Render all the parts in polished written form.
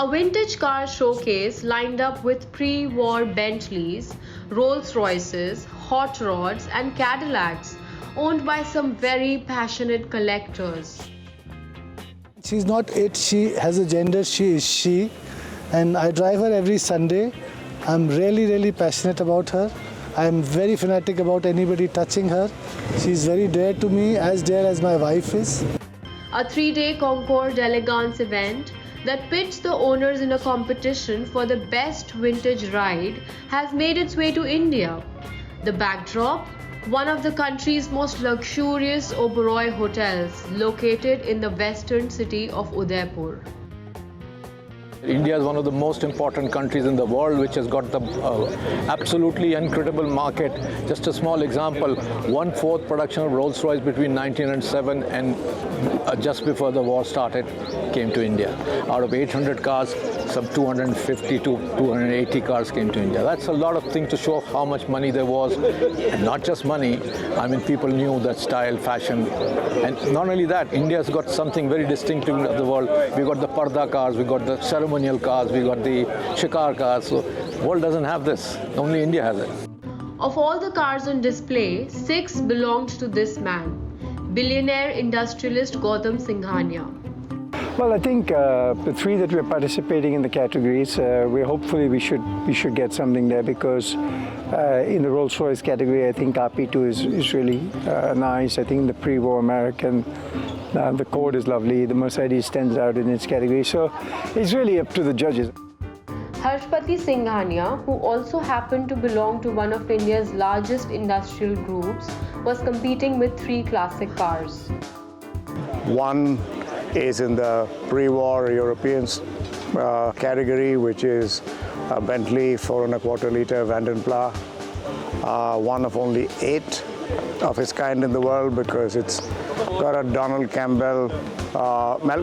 A vintage car showcase lined up with pre-war Bentleys, Rolls-Royces, hot rods and Cadillacs, owned by some very passionate collectors. She's not it, she has a gender, she is she. And I drive her every Sunday. I'm really passionate about her. I'm very fanatic about anybody touching her. She's very dear to me, as dear as my wife is. A 3-day Concours d'Elegance event that pits the owners in a competition for the best vintage ride has made its way to India. The backdrop? One of the country's most luxurious Oberoi hotels located in the western city of Udaipur. India is one of the most important countries in the world, which has got the absolutely incredible market. Just a small example, 1/4 production of Rolls-Royce between 1907 and just before the war started came to India. Out of 800 cars, some 250 to 280 cars came to India. That's a lot of things to show how much money there was. And not just money, I mean, people knew that style, fashion. And not only that, India's got something very distinctive of the world. We got the Parda cars, we got the ceremonial cars, we got the Shikar cars. So the world doesn't have this. Only India has it. Of all the cars on display, 6 belonged to this man, billionaire industrialist Gautam Singhania. Well, I think the 3 that we're participating in the categories, hopefully we should get something there, because in the Rolls-Royce category, I think RP2 is really nice. I think in the pre-war American, the Accord is lovely. The Mercedes stands out in its category. So it's really up to the judges. Harshpati Singhania, who also happened to belong to one of India's largest industrial groups, was competing with 3 classic cars. One is in the pre-war European category, which is a Bentley 4.25 liter Vanden Plas, one of only 8 of its kind in the world, because it's got a Donald Campbell,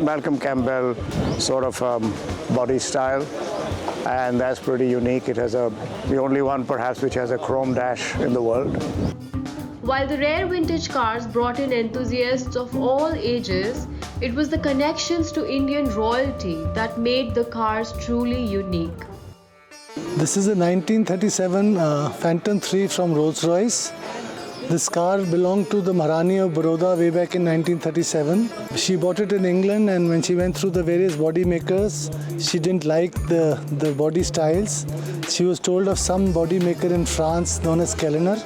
Malcolm Campbell sort of body style, and that's pretty unique. It has the only one perhaps which has a chrome dash in the world. While the rare vintage cars brought in enthusiasts of all ages, it was the connections to Indian royalty that made the cars truly unique. This is a 1937 Phantom 3 from Rolls-Royce. This car belonged to the Maharani of Baroda way back in 1937. She bought it in England, and when she went through the various body makers, she didn't like the body styles. She was told of some body maker in France known as Kellner.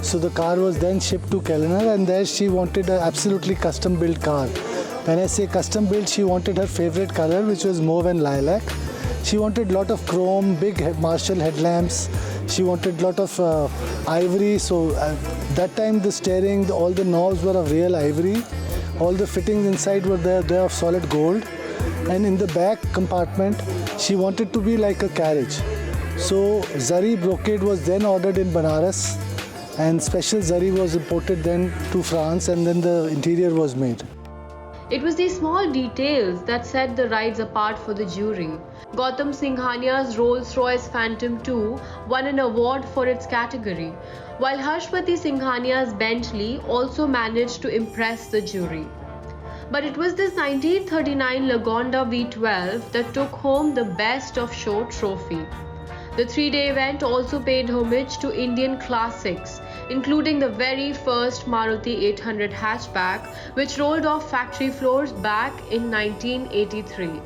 So the car was then shipped to Kellner, and there she wanted an absolutely custom-built car. When I say custom-built, she wanted her favorite color, which was mauve and lilac. She wanted a lot of chrome, big Marshall headlamps. She wanted a lot of ivory. So that time the steering, all the knobs were of real ivory. All the fittings inside were there of solid gold. And in the back compartment, she wanted to be like a carriage. So zari brocade was then ordered in Banaras, and special zari was imported then to France, and then the interior was made. It was these small details that set the rides apart for the jury. Gautam Singhania's Rolls-Royce Phantom 2 won an award for its category, while Harshpati Singhania's Bentley also managed to impress the jury. But it was this 1939 Lagonda V12 that took home the Best of Show trophy. The 3-day event also paid homage to Indian classics, including the very first Maruti 800 hatchback, which rolled off factory floors back in 1983.